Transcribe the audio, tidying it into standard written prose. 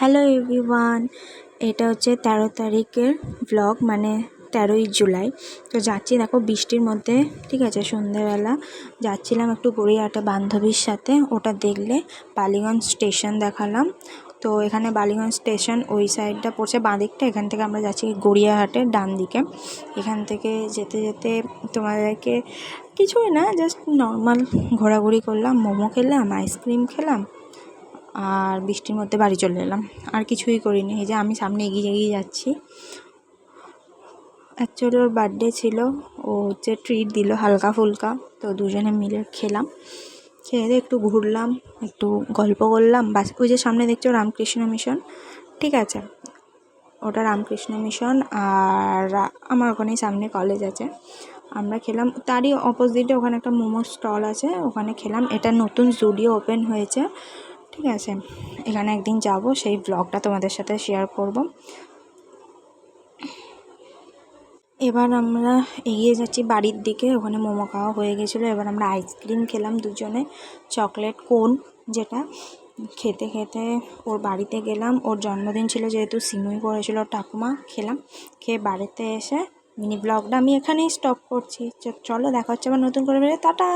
Hello everyone, এটা হচ্ছে 13 তারিখের ব্লগ, মানে 13ই জুলাই। তো যাচ্ছি দেখো বৃষ্টির মধ্যে, ঠিক আছে। সন্ধ্যেবেলা যাচ্ছিলাম একটু গড়িয়াহাটে বান্ধবীর সাথে, ওটা দেখলে বালিগঞ্জ স্টেশন দেখালাম। তো এখানে বালিগঞ্জ স্টেশন ওই সাইডটা পড়ছে বাঁ দিকটা, এখান থেকে আমরা যাচ্ছি গড়িয়াহাটের ডান দিকে। এখান থেকে যেতে যেতে তোমাদেরকে কিছুই না, জাস্ট নর্মাল ঘোরাঘুরি করলাম, মোমো খেলাম, আইসক্রিম খেলাম, আর বৃষ্টির মধ্যে বাড়ি চলে এলাম। আর কিছুই করিনি। এই যে আমি সামনে এগিয়ে এগিয়ে যাচ্ছি। অ্যাকচুয়ালি ওর বার্থডে ছিল, ও হচ্ছে ট্রিট দিল হালকা ফুলকা, তো দুজনে মিলে খেলাম। খেয়ে দিয়ে একটু ঘুরলাম, একটু গল্প করলাম। বাস ওই যে সামনে দেখছো রামকৃষ্ণ মিশন, ঠিক আছে, ওটা রামকৃষ্ণ মিশন। আর আমার ওখানেই সামনে কলেজ আছে। আমরা খেলাম, তারই অপোজিটে ওখানে একটা মোমোর স্টল আছে, ওখানে খেলাম। এটা নতুন জুডিও ওপেন হয়েছে, ঠিক আছে। এখানে একদিন যাব, সেই ব্লগটা তোমাদের সাথে শেয়ার করব। এবার আমরা এগিয়ে যাচ্ছি বাড়ির দিকে। ওখানে মোমো খাওয়া হয়ে গেছিলো। এবার আমরা আইসক্রিম খেলাম দুজনে, চকলেট কোন, যেটা খেতে খেতে ওর বাড়িতে গেলাম। ওর জন্মদিন ছিল যেহেতু, সিমুই করেছিল ঠাকুমা। খেলাম, খেয়ে বাড়িতে এসে মিনি ব্লগটা আমি এখানেই স্টপ করছি। চলো দেখা হচ্ছে আবার নতুন করে, টাটা।